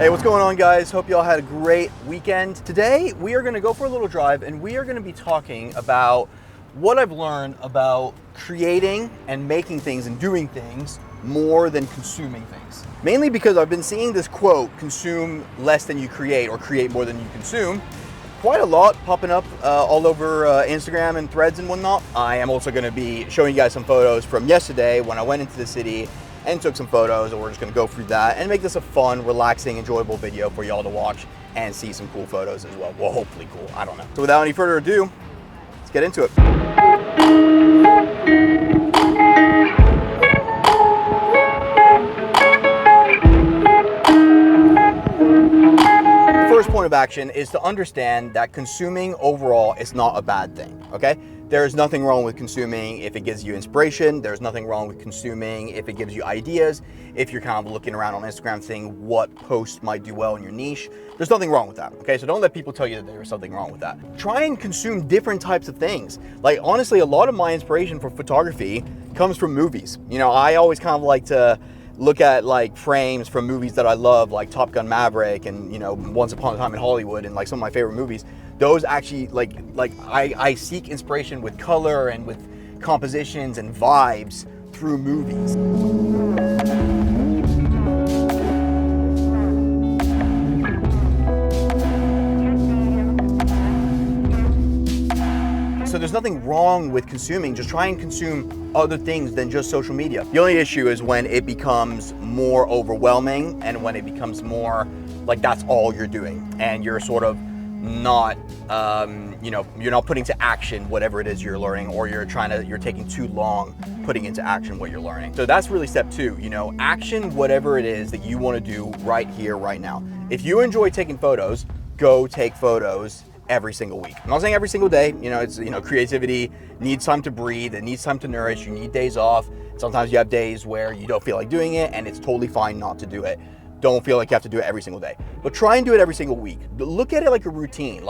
Hey, what's going on, guys? Hope you all had a great weekend. Today, we are going to go for a little drive and we are going to be talking about what I've learned about creating and making things and doing things more than consuming things. Mainly because I've been seeing this quote, consume less than you create or create more than you consume, quite a lot popping up all over Instagram and threads and whatnot. I am also going to be showing you guys some photos from yesterday when I went into the city and took some photos, and we're just gonna go through that and make this a fun, relaxing, enjoyable video for y'all to watch and see some cool photos as well. Well, hopefully cool, I don't know. So without any further ado, let's get into it. The first point of action is to understand that consuming overall is not a bad thing, okay? There's nothing wrong with consuming if it gives you inspiration. There's nothing wrong with consuming if it gives you ideas. If you're kind of looking around on Instagram seeing what post might do well in your niche, there's nothing wrong with that, okay? So don't let people tell you that there's something wrong with that. Try and consume different types of things. Like, honestly, a lot of my inspiration for photography comes from movies. You know, I always kind of like to look at like frames from movies that I love, like Top Gun Maverick and, you know, Once Upon a Time in Hollywood and like some of my favorite movies. Those actually, I seek inspiration with color and with compositions and vibes through movies. So there's nothing wrong with consuming, just try and consume other things than just social media. The only issue is when it becomes more overwhelming and when it becomes more like that's all you're doing and you're sort of not, you're not putting to action whatever it is you're learning, or you're taking too long putting into action what you're learning. So that's really step two, action whatever it is that you want to do right here, right now. If you enjoy taking photos, go take photos every single week. I'm not saying every single day, creativity needs time to breathe, it needs time to nourish, you need days off. Sometimes you have days where you don't feel like doing it and it's totally fine not to do it. Don't feel like you have to do it every single day, but try and do it every single week. Look at it like a routine,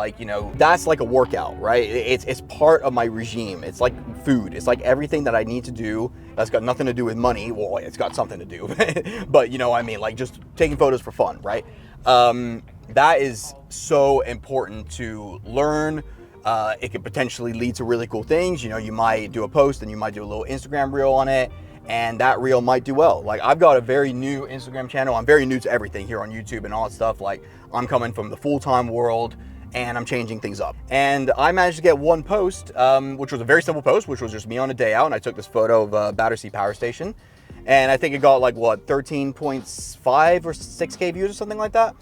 that's like a workout, right? It's part of my regime. It's like food. It's like everything that I need to do that's got nothing to do with money. Well, it's got something to do, but you know what I mean? Like just taking photos for fun, right? That is so important to learn. It could potentially lead to really cool things. You might do a post and you might do a little Instagram reel on it, and that reel might do well. Like, I've got a very new Instagram channel. I'm very new to everything here on YouTube and all that stuff. Like, I'm coming from the full-time world and I'm changing things up. And I managed to get one post, which was a very simple post, which was just me on a day out, and I took this photo of Battersea Power Station. And I think it got like, 13.5 or 6K views or something like that.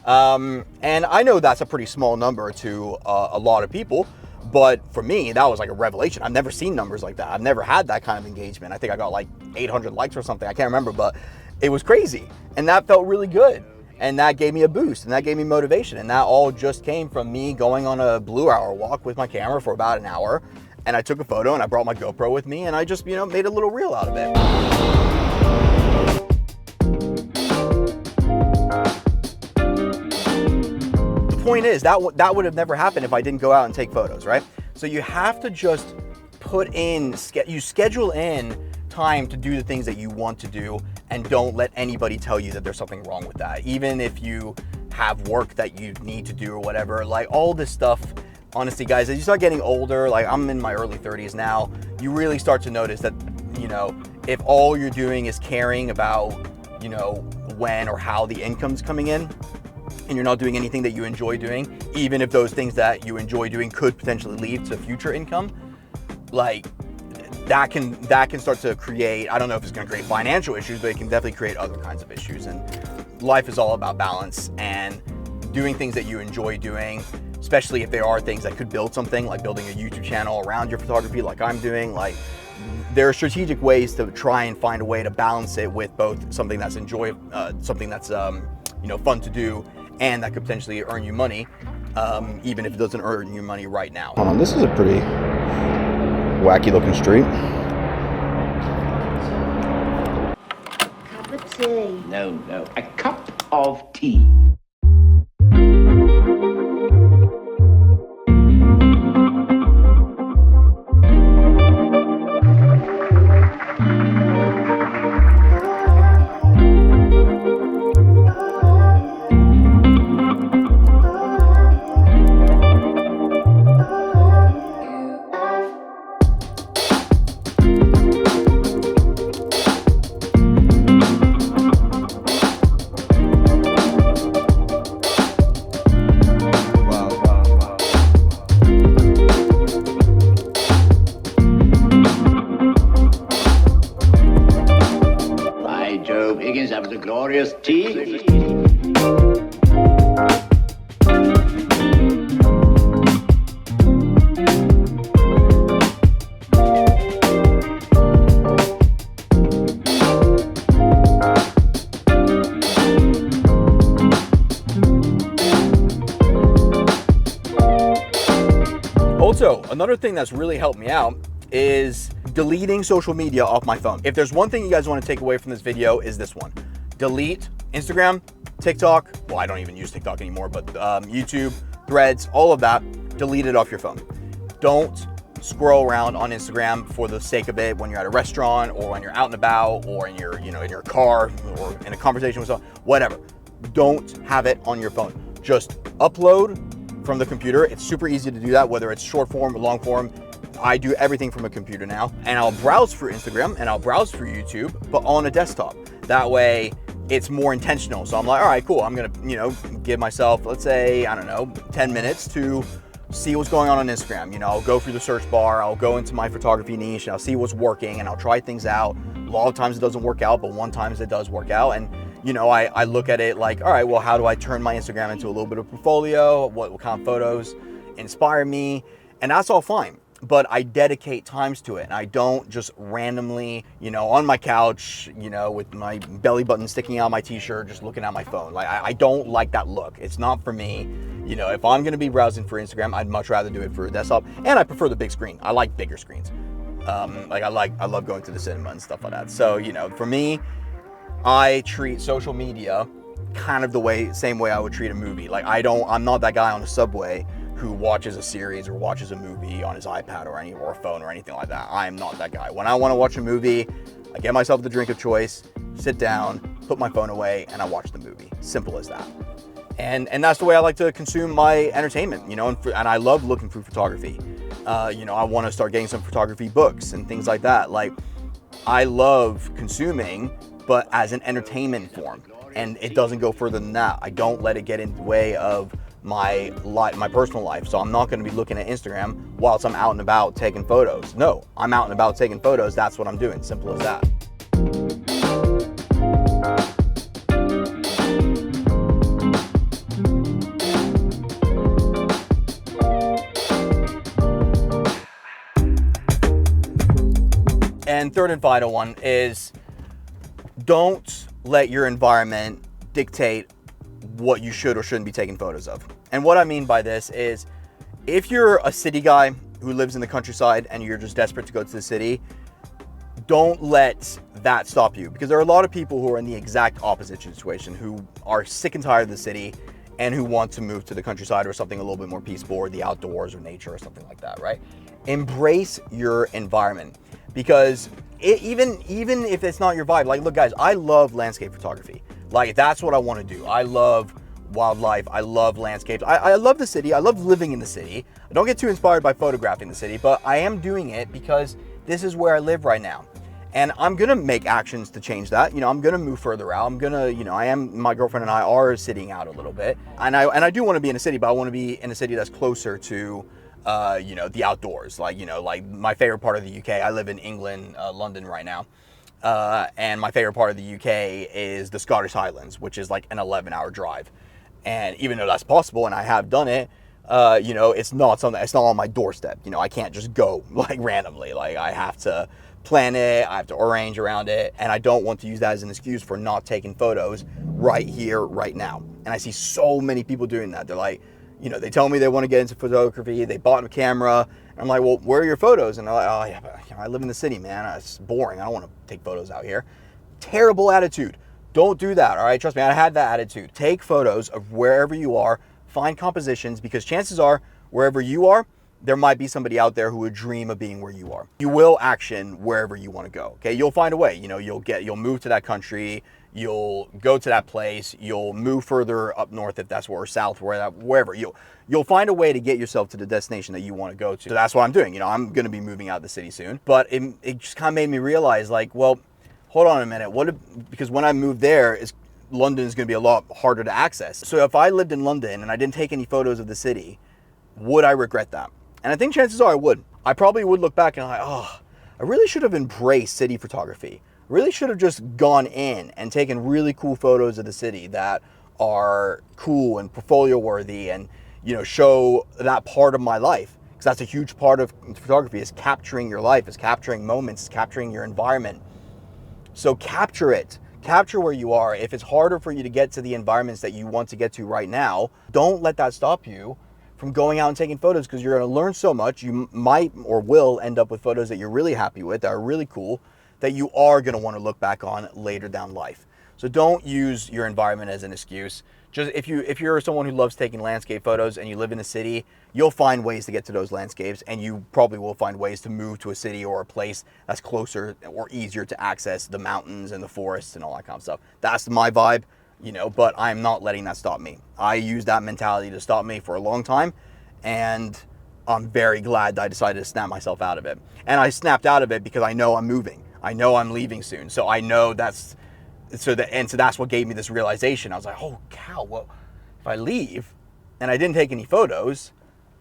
And I know that's a pretty small number to a lot of people, but for me, that was like a revelation. I've never seen numbers like that. I've never had that kind of engagement. I think I got like 800 likes or something. I can't remember, but it was crazy. And that felt really good. And that gave me a boost and that gave me motivation. And that all just came from me going on a blue hour walk with my camera for about an hour. And I took a photo and I brought my GoPro with me and I just, made a little reel out of it. Point is that would have never happened if I didn't go out and take photos, right? So you have to just schedule in time to do the things that you want to do, and don't let anybody tell you that there's something wrong with that. Even if you have work that you need to do or whatever, like all this stuff, honestly guys, as you start getting older, like I'm in my early 30s now, you really start to notice that, if all you're doing is caring about, when or how the income's coming in, and you're not doing anything that you enjoy doing, even if those things that you enjoy doing could potentially lead to future income, like that can start to create, I don't know if it's gonna create financial issues, but it can definitely create other kinds of issues. And life is all about balance and doing things that you enjoy doing, especially if there are things that could build something, like building a YouTube channel around your photography like I'm doing. Like, there are strategic ways to try and find a way to balance it with both something that's something that's fun to do, and that could potentially earn you money, even if it doesn't earn you money right now. Hold on, this is a pretty wacky looking street. Cup of tea. No, a cup of tea. glorious tea. Also, another thing that's really helped me out is deleting social media off my phone. If there's one thing you guys want to take away from this video, is this one. Delete Instagram, TikTok, well, I don't even use TikTok anymore, but YouTube, Threads, all of that, delete it off your phone. Don't scroll around on Instagram for the sake of it when you're at a restaurant or when you're out and about or in your, in your car or in a conversation with someone, whatever. Don't have it on your phone. Just upload from the computer. It's super easy to do that, whether it's short form or long form. I do everything from a computer now, and I'll browse for Instagram and I'll browse for YouTube, but on a desktop. That way it's more intentional. So I'm like, all right, cool. I'm gonna, give myself, let's say, I don't know, 10 minutes to see what's going on Instagram. I'll go through the search bar, I'll go into my photography niche, and I'll see what's working, and I'll try things out. A lot of times it doesn't work out, but one times it does work out. And I look at it like, all right, well, how do I turn my Instagram into a little bit of portfolio? What kind of photos inspire me? And that's all fine. But I dedicate times to it, and I don't just randomly, on my couch, with my belly button sticking out my t-shirt, just looking at my phone. Like, I don't like that look. It's not for me. If I'm gonna be browsing for Instagram, I'd much rather do it for a desktop, and I prefer the big screen. I like bigger screens. I love going to the cinema and stuff like that. So, for me, I treat social media kind of the same way I would treat a movie. Like, I'm not that guy on the subway who watches a series or watches a movie on his iPad or a phone or anything like that. I am not that guy. When I want to watch a movie, I get myself the drink of choice, sit down, put my phone away, and I watch the movie. Simple as that. And that's the way I like to consume my entertainment, and I love looking through photography. I want to start getting some photography books and things like that. Like, I love consuming, but as an entertainment form, and it doesn't go further than that. I don't let it get in the way of my personal life. So I'm not going to be looking at Instagram whilst I'm out and about taking photos. No, I'm out and about taking photos. That's what I'm doing. Simple as that. And third and final one is, don't let your environment dictate what you should or shouldn't be taking photos of. And what I mean by this is, if you're a city guy who lives in the countryside and you're just desperate to go to the city, don't let that stop you, because there are a lot of people who are in the exact opposite situation, who are sick and tired of the city and who want to move to the countryside or something a little bit more peaceful, or the outdoors or nature or something like that, right? Embrace your environment, because even if it's not your vibe, like, look guys, I love landscape photography. Like, that's what I want to do. I love wildlife. I love landscapes. I love the city. I love living in the city. I don't get too inspired by photographing the city, but I am doing it because this is where I live right now. And I'm going to make actions to change that. I'm going to move further out. I'm going to, my girlfriend and I are sitting out a little bit. And I do want to be in a city, but I want to be in a city that's closer to, the outdoors. Like my favorite part of the UK, I live in England, London right now. And my favorite part of the UK is the Scottish Highlands, which is like an 11-hour drive. And even though that's possible, and I have done it, it's not on my doorstep. I can't just go like randomly. Like, I have to plan it, I have to arrange around it, and I don't want to use that as an excuse for not taking photos right here, right now. And I see so many people doing that. They're like, they tell me they want to get into photography, they bought a camera, and I'm like, well, where are your photos? And they're like, oh yeah, but I live in the city, man, it's boring, I don't want to take photos out here. Terrible attitude. Don't do that, all right? Trust me, I had that attitude. Take photos of wherever you are, find compositions, because chances are, wherever you are, there might be somebody out there who would dream of being where you are. You will action wherever you want to go, okay? You'll find a way, you'll move to that country, you'll go to that place, you'll move further up north if that's where, or south, wherever. You'll find a way to get yourself to the destination that you want to go to. So that's what I'm doing. I'm going to be moving out of the city soon, but it just kind of made me realize, like, well, hold on a minute. Because when I moved there, London is going to be a lot harder to access. So if I lived in London and I didn't take any photos of the city, would I regret that? And I think chances are I would. I probably would look back and I'm like, oh, I really should have embraced city photography. really should have just gone in and taken really cool photos of the city that are cool and portfolio worthy, and show that part of my life, because that's a huge part of photography, is capturing your life, is capturing moments, is capturing your environment. So capture it. Capture where you are. If it's harder for you to get to the environments that you want to get to right now, don't let that stop you from going out and taking photos, because you're going to learn so much. You might or will end up with photos that you're really happy with, that are really cool, that you are going to want to look back on later down life. So don't use your environment as an excuse. Just if you're someone who loves taking landscape photos and you live in a city, you'll find ways to get to those landscapes, and you probably will find ways to move to a city or a place that's closer or easier to access the mountains and the forests and all that kind of stuff. That's my vibe, but I'm not letting that stop me. I used that mentality to stop me for a long time, and I'm very glad that I decided to snap myself out of it. And I snapped out of it because I know I'm moving. I know I'm leaving soon. So I know that's what gave me this realization. I was like, oh cow, well, if I leave and I didn't take any photos,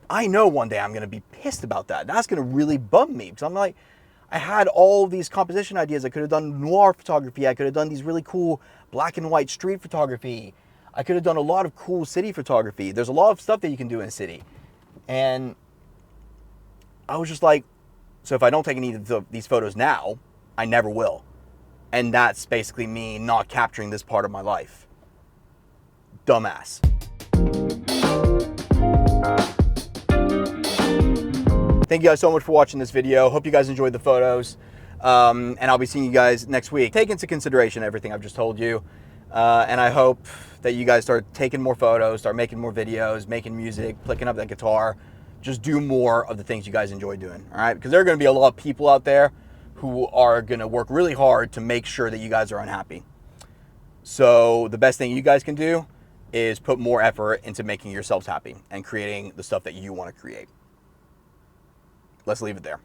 I know one day I'm going to be pissed about that. That's going to really bum me, because I'm like, I had all these composition ideas. I could have done noir photography. I could have done these really cool black and white street photography. I could have done a lot of cool city photography. There's a lot of stuff that you can do in a city. And I was just like, so if I don't take any of these photos now, I never will. And that's basically me not capturing this part of my life. Dumbass. Thank you guys so much for watching this video. Hope you guys enjoyed the photos. And I'll be seeing you guys next week. Take into consideration everything I've just told you. And I hope that you guys start taking more photos, start making more videos, making music, picking up that guitar. Just do more of the things you guys enjoy doing, all right? Because there are going to be a lot of people out there who are going to work really hard to make sure that you guys are unhappy. So the best thing you guys can do is put more effort into making yourselves happy and creating the stuff that you want to create. Let's leave it there.